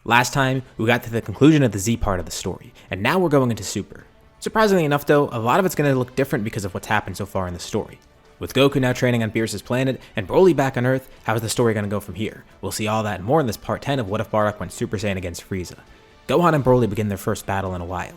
Last time, we got to the conclusion of the Z part of the story, and now we're going into Super. Surprisingly enough though, a lot of it's going to look different because of what's happened so far in the story. With Goku now training on Beerus' planet, and Broly back on Earth, how is the story going to go from here? We'll see all that and more in this part 10 of What If Bardock went Super Saiyan against Frieza. Gohan and Broly begin their first battle in a while.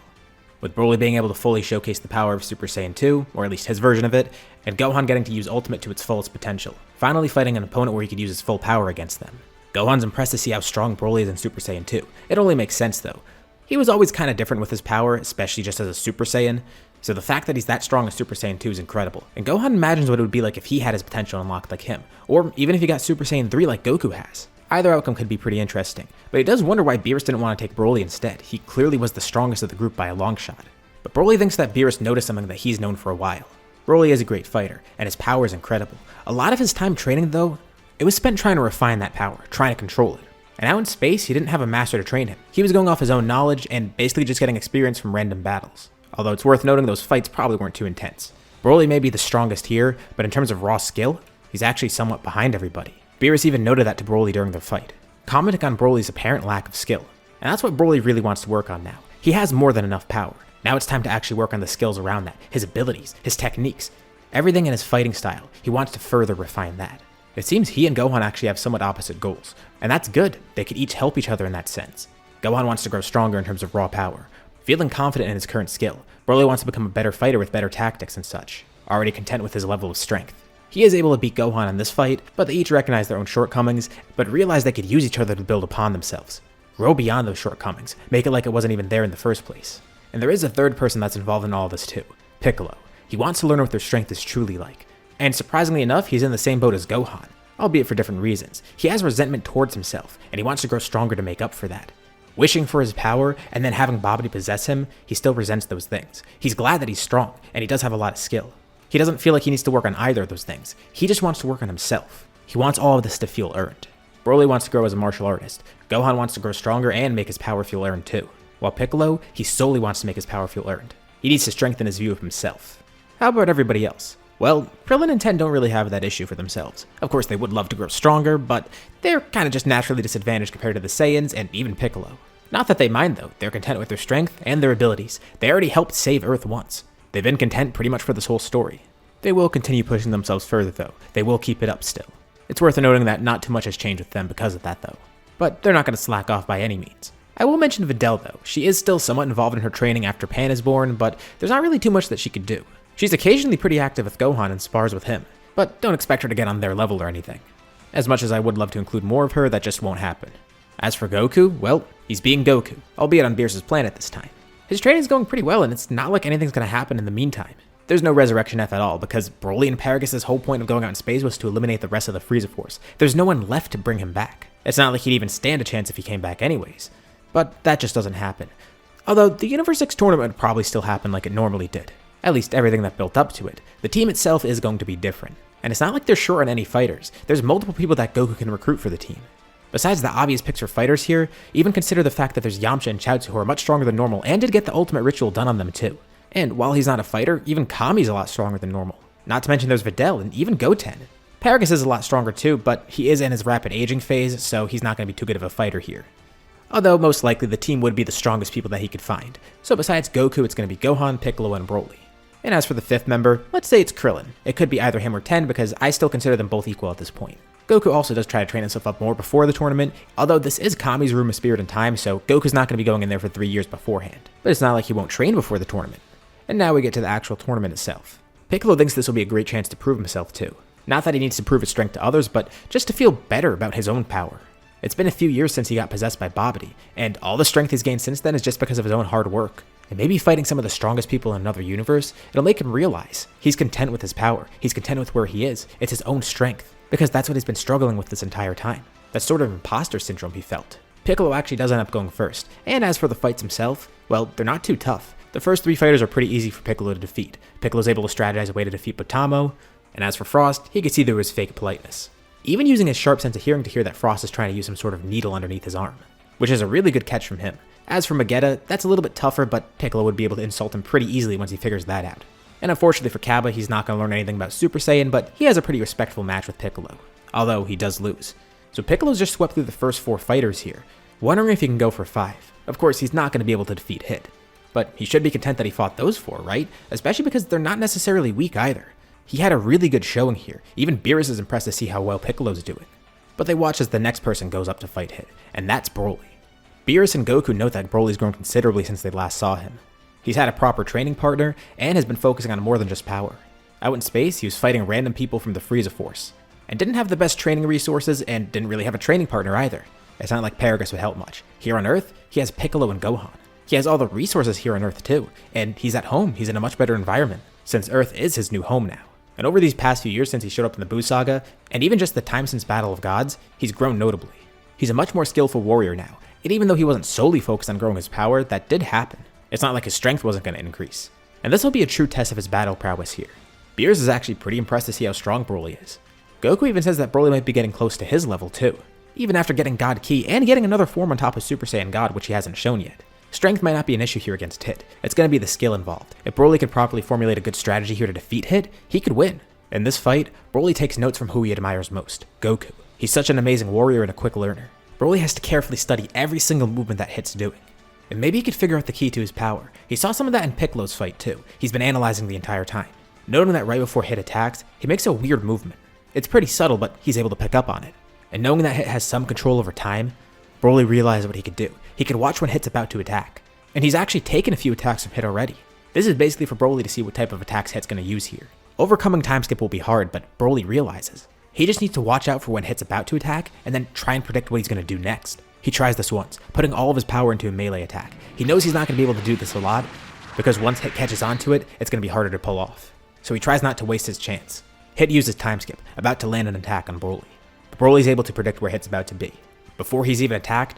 With Broly being able to fully showcase the power of Super Saiyan 2, or at least his version of it, and Gohan getting to use Ultimate to its fullest potential, finally fighting an opponent where he could use his full power against them. Gohan's impressed to see how strong Broly is in Super Saiyan 2. It only makes sense though. He was always kind of different with his power, especially just as a Super Saiyan, so the fact that he's that strong as Super Saiyan 2 is incredible, and Gohan imagines what it would be like if he had his potential unlocked like him, or even if he got Super Saiyan 3 like Goku has. Either outcome could be pretty interesting, but he does wonder why Beerus didn't want to take Broly instead. He clearly was the strongest of the group by a long shot. But Broly thinks that Beerus noticed something that he's known for a while. Broly is a great fighter, and his power is incredible. A lot of his time training though, it was spent trying to refine that power, trying to control it. And out in space, he didn't have a master to train him. He was going off his own knowledge and basically just getting experience from random battles. Although it's worth noting those fights probably weren't too intense. Broly may be the strongest here, but in terms of raw skill, he's actually somewhat behind everybody. Beerus even noted that to Broly during their fight, commenting on Broly's apparent lack of skill. And that's what Broly really wants to work on now. He has more than enough power. Now it's time to actually work on the skills around that, his abilities, his techniques, everything in his fighting style. He wants to further refine that. It seems he and Gohan actually have somewhat opposite goals, and that's good. They could each help each other in that sense. Gohan wants to grow stronger in terms of raw power, feeling confident in his current skill. Broly wants to become a better fighter with better tactics and such, already content with his level of strength. He is able to beat Gohan in this fight, but they each recognize their own shortcomings, but realize they could use each other to build upon themselves. Grow beyond those shortcomings, make it like it wasn't even there in the first place. And there is a third person that's involved in all of this too, Piccolo. He wants to learn what their strength is truly like. And surprisingly enough, he's in the same boat as Gohan, albeit for different reasons. He has resentment towards himself, and he wants to grow stronger to make up for that. Wishing for his power, and then having Babidi possess him, he still resents those things. He's glad that he's strong, and he does have a lot of skill. He doesn't feel like he needs to work on either of those things. He just wants to work on himself. He wants all of this to feel earned. Broly wants to grow as a martial artist. Gohan wants to grow stronger and make his power feel earned too. While Piccolo, he solely wants to make his power feel earned. He needs to strengthen his view of himself. How about everybody else? Well, Krillin and Ten don't really have that issue for themselves. Of course, they would love to grow stronger, but they're kind of just naturally disadvantaged compared to the Saiyans and even Piccolo. Not that they mind though, they're content with their strength and their abilities. They already helped save Earth once. They've been content pretty much for this whole story. They will continue pushing themselves further though. They will keep it up still. It's worth noting that not too much has changed with them because of that though. But they're not going to slack off by any means. I will mention Videl though. She is still somewhat involved in her training after Pan is born, but there's not really too much that she could do. She's occasionally pretty active with Gohan and spars with him, but don't expect her to get on their level or anything. As much as I would love to include more of her, that just won't happen. As for Goku, well, he's being Goku, albeit on Beerus' planet this time. His training's going pretty well, and it's not like anything's going to happen in the meantime. There's no resurrection F at all, because Broly and Paragus' whole point of going out in space was to eliminate the rest of the Frieza Force. There's no one left to bring him back. It's not like he'd even stand a chance if he came back anyways. But that just doesn't happen. Although, the Universe 6 tournament would probably still happen like it normally did. At least everything that built up to it. The team itself is going to be different. And it's not like they're short on any fighters. There's multiple people that Goku can recruit for the team. Besides the obvious picks for fighters here, even consider the fact that there's Yamcha and Chaozu who are much stronger than normal and did get the ultimate ritual done on them too. And while he's not a fighter, even Kami's a lot stronger than normal. Not to mention there's Videl and even Goten. Paragus is a lot stronger too, but he is in his rapid aging phase, so he's not going to be too good of a fighter here. Although most likely the team would be the strongest people that he could find. So besides Goku, it's going to be Gohan, Piccolo, and Broly. And as for the fifth member, let's say it's Krillin. It could be either him or Ten because I still consider them both equal at this point. Goku also does try to train himself up more before the tournament, although this is Kami's room of spirit and time, so Goku's not going to be going in there for 3 years beforehand. But it's not like he won't train before the tournament. And now we get to the actual tournament itself. Piccolo thinks this will be a great chance to prove himself too. Not that he needs to prove his strength to others, but just to feel better about his own power. It's been a few years since he got possessed by Babidi, and all the strength he's gained since then is just because of his own hard work. And maybe fighting some of the strongest people in another universe, it'll make him realize he's content with his power, he's content with where he is, it's his own strength, because that's what he's been struggling with this entire time. That sort of imposter syndrome he felt. Piccolo actually does end up going first, and as for the fights himself, well, they're not too tough. The first 3 fighters are pretty easy for Piccolo to defeat. Piccolo's able to strategize a way to defeat Potamo, and as for Frost, he can see through his fake politeness. Even using his sharp sense of hearing to hear that Frost is trying to use some sort of needle underneath his arm, which is a really good catch from him. As for Magetta, that's a little bit tougher, but Piccolo would be able to insult him pretty easily once he figures that out. And unfortunately for Cabba, he's not going to learn anything about Super Saiyan, but he has a pretty respectful match with Piccolo, although he does lose. So Piccolo's just swept through the first 4 fighters here. wondering if he can go for 5. Of course, he's not going to be able to defeat Hit. But he should be content that he fought those 4, right? Especially because they're not necessarily weak either. He had a really good showing here. Even Beerus is impressed to see how well Piccolo's doing. But they watch as the next person goes up to fight Hit, and that's Broly. Beerus and Goku note that Broly's grown considerably since they last saw him. He's had a proper training partner, and has been focusing on more than just power. Out in space, he was fighting random people from the Frieza Force, and didn't have the best training resources, and didn't really have a training partner either. It's not like Paragus would help much. Here on Earth, he has Piccolo and Gohan. He has all the resources here on Earth too, and he's at home. He's in a much better environment, since Earth is his new home now. And over these past few years since he showed up in the Buu Saga, and even just the time since Battle of Gods, he's grown notably. He's a much more skillful warrior now, and even though he wasn't solely focused on growing his power, that did happen. It's not like his strength wasn't going to increase. And this will be a true test of his battle prowess here. Beerus is actually pretty impressed to see how strong Broly is. Goku even says that Broly might be getting close to his level too, even after getting God Ki and getting another form on top of Super Saiyan God, which he hasn't shown yet. Strength might not be an issue here against Hit. It's going to be the skill involved. If Broly could properly formulate a good strategy here to defeat Hit, he could win. In this fight, Broly takes notes from who he admires most, Goku. He's such an amazing warrior and a quick learner. Broly has to carefully study every single movement that Hit's doing. And maybe he could figure out the key to his power. He saw some of that in Piccolo's fight too. He's been analyzing the entire time. Noting that right before Hit attacks, he makes a weird movement. It's pretty subtle, but he's able to pick up on it. And knowing that Hit has some control over time, Broly realized what he could do. He could watch when Hit's about to attack. And he's actually taken a few attacks from Hit already. This is basically for Broly to see what type of attacks Hit's going to use here. Overcoming time skip will be hard, but Broly realizes. He just needs to watch out for when Hit's about to attack, and then try and predict what he's going to do next. He tries this once, putting all of his power into a melee attack. He knows he's not going to be able to do this a lot, because once Hit catches onto it, it's going to be harder to pull off. So he tries not to waste his chance. Hit uses time skip, about to land an attack on Broly. But Broly's able to predict where Hit's about to be. Before he's even attacked,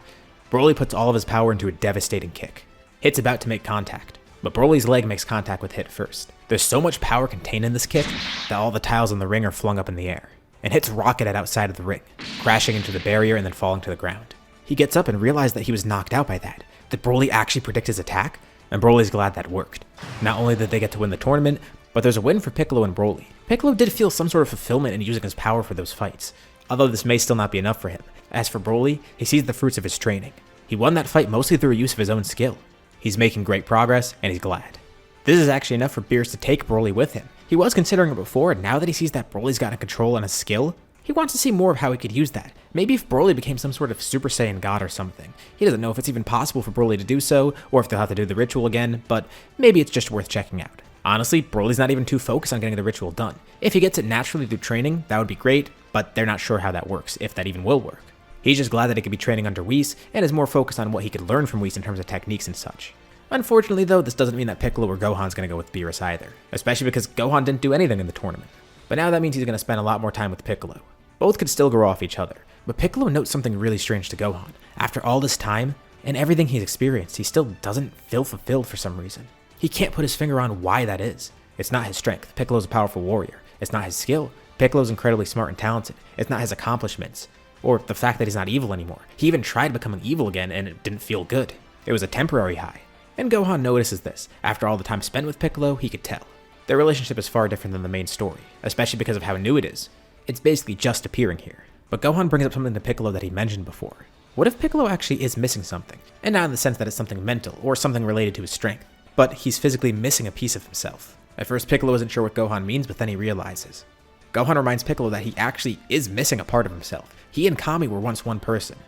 Broly puts all of his power into a devastating kick. Hit's about to make contact, but Broly's leg makes contact with Hit first. There's so much power contained in this kick that all the tiles in the ring are flung up in the air, and Hit's rocketed outside of the ring, crashing into the barrier and then falling to the ground. He gets up and realizes that he was knocked out by that. Did Broly actually predict his attack? And Broly's glad that worked. Not only did they get to win the tournament, but there's a win for Piccolo and Broly. Piccolo did feel some sort of fulfillment in using his power for those fights, although this may still not be enough for him. As for Broly, he sees the fruits of his training. He won that fight mostly through a use of his own skill. He's making great progress, and he's glad. This is actually enough for Beerus to take Broly with him. He was considering it before, and now that he sees that Broly's gotten control and a skill, he wants to see more of how he could use that. Maybe if Broly became some sort of Super Saiyan God or something. He doesn't know if it's even possible for Broly to do so, or if they'll have to do the ritual again, but maybe it's just worth checking out. Honestly, Broly's not even too focused on getting the ritual done. If he gets it naturally through training, that would be great, but they're not sure how that works, if that even will work. He's just glad that he could be training under Whis, and is more focused on what he could learn from Whis in terms of techniques and such. Unfortunately though, this doesn't mean that Piccolo or Gohan's going to go with Beerus either, especially because Gohan didn't do anything in the tournament. But now that means he's going to spend a lot more time with Piccolo. Both could still grow off each other, but Piccolo notes something really strange to Gohan. After all this time, and everything he's experienced, he still doesn't feel fulfilled for some reason. He can't put his finger on why that is. It's not his strength. Piccolo's a powerful warrior. It's not his skill. Piccolo's incredibly smart and talented. It's not his accomplishments, or the fact that he's not evil anymore. He even tried becoming evil again, and it didn't feel good. It was a temporary high. And Gohan notices this. After all the time spent with Piccolo, he could tell. Their relationship is far different than the main story, especially because of how new it is. It's basically just appearing here. But Gohan brings up something to Piccolo that he mentioned before. What if Piccolo actually is missing something? And not in the sense that it's something mental, or something related to his strength, but he's physically missing a piece of himself. At first, Piccolo isn't sure what Gohan means, but then he realizes. Gohan reminds Piccolo that he actually is missing a part of himself. He and Kami were once one person,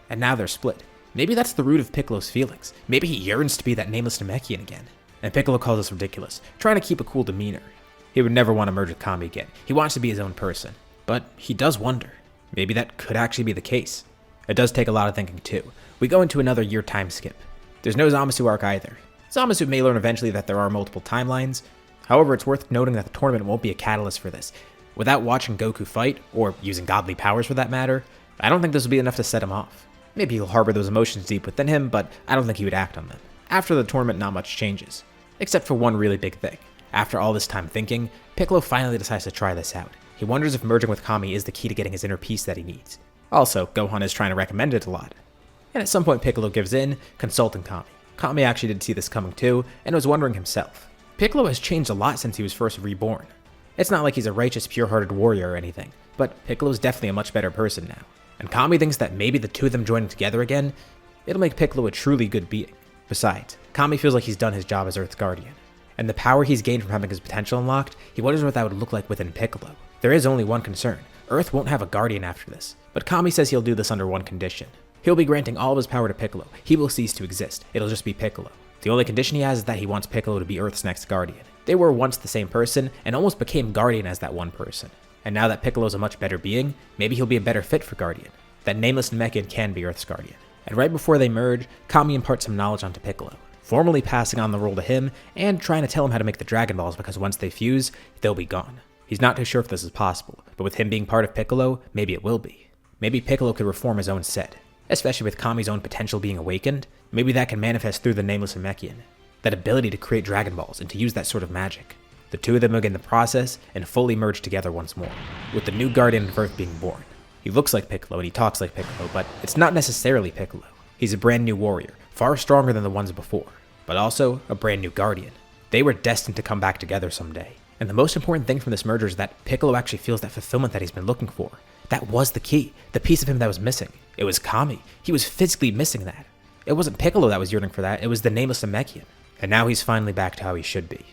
and now they're split. Maybe that's the root of Piccolo's feelings. Maybe he yearns to be that nameless Namekian again. And Piccolo calls this ridiculous, trying to keep a cool demeanor. He would never want to merge with Kami again. He wants to be his own person. But he does wonder. Maybe that could actually be the case. It does take a lot of thinking too. We go into another year time skip. There's no Zamasu arc either. Zamasu may learn eventually that there are multiple timelines. However, it's worth noting that the tournament won't be a catalyst for this. Without watching Goku fight, or using godly powers for that matter, I don't think this will be enough to set him off. Maybe he'll harbor those emotions deep within him, but I don't think he would act on them. After the tournament, not much changes. Except for one really big thing. After all this time thinking, Piccolo finally decides to try this out. He wonders if merging with Kami is the key to getting his inner peace that he needs. Also, Gohan is trying to recommend it a lot. And at some point Piccolo gives in, consulting Kami. Kami actually did see this coming too, and was wondering himself. Piccolo has changed a lot since he was first reborn. It's not like he's a righteous, pure-hearted warrior or anything, but Piccolo's definitely a much better person now. And Kami thinks that maybe the two of them joining together again It'll make Piccolo a truly good being. Besides, Kami feels like he's done his job as Earth's guardian. And the power he's gained from having his potential unlocked, he wonders what that would look like within Piccolo. There is only one concern. Earth won't have a guardian after this, but Kami says he'll do this under one condition. He'll be granting all of his power to Piccolo. He will cease to exist. It'll just be Piccolo. The only condition he has is that he wants Piccolo to be Earth's next guardian. They were once the same person and almost became guardian as that one person. And now that Piccolo's a much better being, maybe he'll be a better fit for guardian. That nameless Namekian can be Earth's guardian. And right before they merge, Kami imparts some knowledge onto Piccolo, formally passing on the role to him and trying to tell him how to make the Dragon Balls because once they fuse, they'll be gone. He's not too sure if this is possible, but with him being part of Piccolo, maybe it will be. Maybe Piccolo could reform his own set, especially with Kami's own potential being awakened. Maybe that can manifest through the nameless Namekian. That ability to create Dragon Balls and to use that sort of magic. The two of them begin the process and fully merge together once more, with the new guardian of Earth being born. He looks like Piccolo and he talks like Piccolo, but it's not necessarily Piccolo. He's a brand new warrior, far stronger than the ones before, but also a brand new guardian. They were destined to come back together someday. And the most important thing from this merger is that Piccolo actually feels that fulfillment that he's been looking for. That was the key, the piece of him that was missing. It was Kami. He was physically missing that. It wasn't Piccolo that was yearning for that, it was the nameless Namekian. And now he's finally back to how he should be.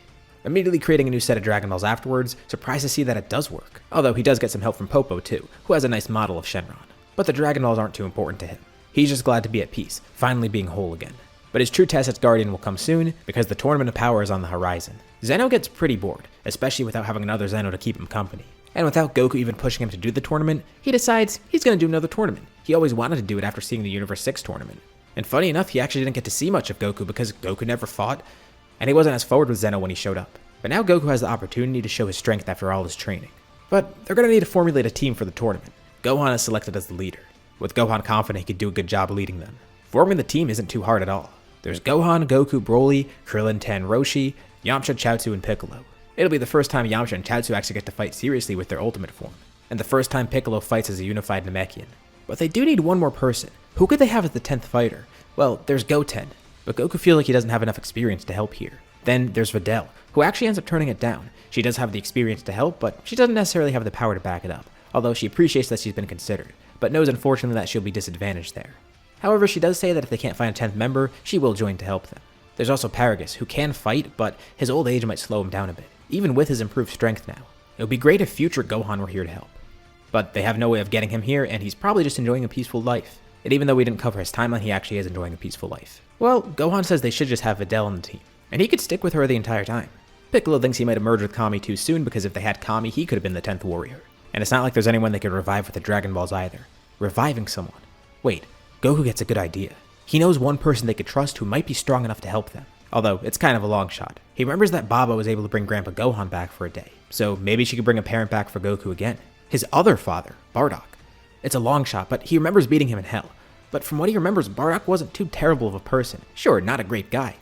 Immediately creating a new set of Dragon Balls afterwards, surprised to see that it does work. Although he does get some help from Popo too, who has a nice model of Shenron. But the Dragon Balls aren't too important to him. He's just glad to be at peace, finally being whole again. But his true test as Guardian will come soon, because the Tournament of Power is on the horizon. Zeno gets pretty bored, especially without having another Zeno to keep him company. And without Goku even pushing him to do the tournament, he decides he's going to do another tournament. He always wanted to do it after seeing the Universe 6 tournament. And funny enough, he actually didn't get to see much of Goku because Goku never fought, and he wasn't as forward with Zeno when he showed up. But now Goku has the opportunity to show his strength after all his training. But they're going to need to formulate a team for the tournament. Gohan is selected as the leader, with Gohan confident he could do a good job leading them. Forming the team isn't too hard at all. There's Gohan, Goku, Broly, Krillin, Ten, Roshi, Yamcha, Chaozu, and Piccolo. It'll be the first time Yamcha and Chaozu actually get to fight seriously with their ultimate form, and the first time Piccolo fights as a unified Namekian. But they do need one more person. Who could they have as the 10th fighter? Well, there's Goten, but Goku feels like he doesn't have enough experience to help here. Then there's Videl, who actually ends up turning it down. She does have the experience to help, but she doesn't necessarily have the power to back it up, although she appreciates that she's been considered, but knows unfortunately that she'll be disadvantaged there. However, she does say that if they can't find a 10th member, she will join to help them. There's also Paragus, who can fight, but his old age might slow him down a bit, even with his improved strength now. It would be great if future Gohan were here to help. But they have no way of getting him here, and he's probably just enjoying a peaceful life. And even though we didn't cover his timeline, he actually is enjoying a peaceful life. Well, Gohan says they should just have Videl on the team, and he could stick with her the entire time. Piccolo thinks he might have merged with Kami too soon because if they had Kami, he could have been the 10th warrior. And it's not like there's anyone they could revive with the Dragon Balls either. Reviving someone. Wait, Goku gets a good idea. He knows one person they could trust who might be strong enough to help them. Although, it's kind of a long shot. He remembers that Baba was able to bring Grandpa Gohan back for a day, so maybe she could bring a parent back for Goku again. His other father, Bardock. It's a long shot, but he remembers beating him in hell. But from what he remembers, Bardock wasn't too terrible of a person. Sure, not a great guy.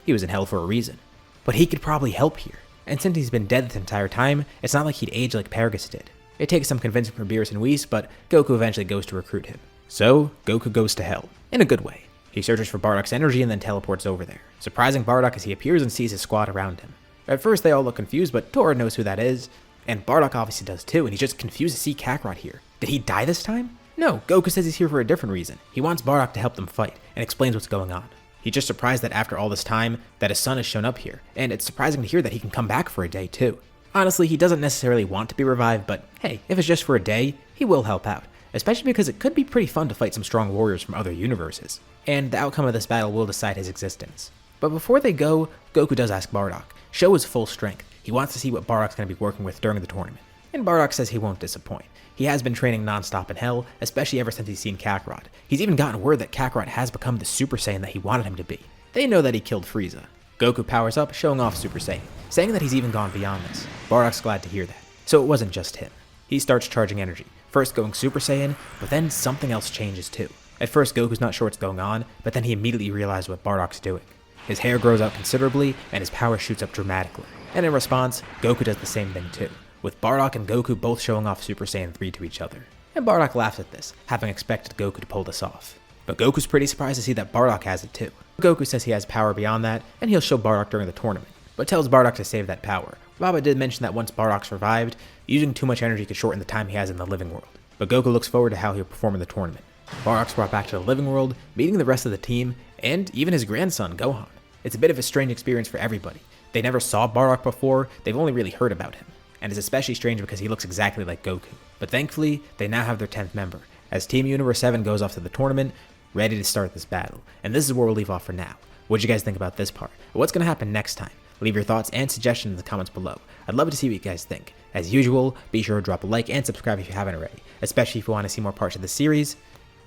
He was in hell for a reason. But he could probably help here. And since he's been dead this entire time, it's not like he'd age like Paragus did. It takes some convincing from Beerus and Whis, but Goku eventually goes to recruit him. So, Goku goes to hell. In a good way. He searches for Bardock's energy and then teleports over there, surprising Bardock as he appears and sees his squad around him. At first they all look confused, but Tora knows who that is, and Bardock obviously does too, and he's just confused to see Kakarot here. Did he die this time? No, Goku says he's here for a different reason. He wants Bardock to help them fight, and explains what's going on. He's just surprised that after all this time, that his son has shown up here, and it's surprising to hear that he can come back for a day too. Honestly, he doesn't necessarily want to be revived, but hey, if it's just for a day, he will help out. Especially because it could be pretty fun to fight some strong warriors from other universes, and the outcome of this battle will decide his existence. But before they go, Goku does ask Bardock, show his full strength. He wants to see what Bardock's going to be working with during the tournament. And Bardock says he won't disappoint. He has been training non-stop in hell, especially ever since he's seen Kakarot. He's even gotten word that Kakarot has become the Super Saiyan that he wanted him to be. They know that he killed Frieza. Goku powers up, showing off Super Saiyan, saying that he's even gone beyond this. Bardock's glad to hear that. So it wasn't just him. He starts charging energy, first going Super Saiyan, but then something else changes too. At first Goku's not sure what's going on, but then he immediately realizes what Bardock's doing. His hair grows out considerably, and his power shoots up dramatically. And in response, Goku does the same thing too, with Bardock and Goku both showing off Super Saiyan 3 to each other. And Bardock laughs at this, having expected Goku to pull this off. But Goku's pretty surprised to see that Bardock has it too. Goku says he has power beyond that, and he'll show Bardock during the tournament, but tells Bardock to save that power. Baba did mention that once Bardock's revived, using too much energy could shorten the time he has in the living world. But Goku looks forward to how he'll perform in the tournament. Bardock's brought back to the living world, meeting the rest of the team, and even his grandson, Gohan. It's a bit of a strange experience for everybody. They never saw Bardock before, they've only really heard about him. And it's especially strange because he looks exactly like Goku. But thankfully, they now have their 10th member, as Team Universe 7 goes off to the tournament, ready to start this battle. And this is where we'll leave off for now. What do you guys think about this part? What's going to happen next time? Leave your thoughts and suggestions in the comments below. I'd love to see what you guys think. As usual, be sure to drop a like and subscribe if you haven't already, especially if you want to see more parts of the series,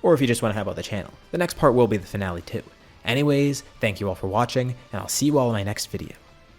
or if you just want to help out the channel. The next part will be the finale too. Anyways, thank you all for watching, and I'll see you all in my next video.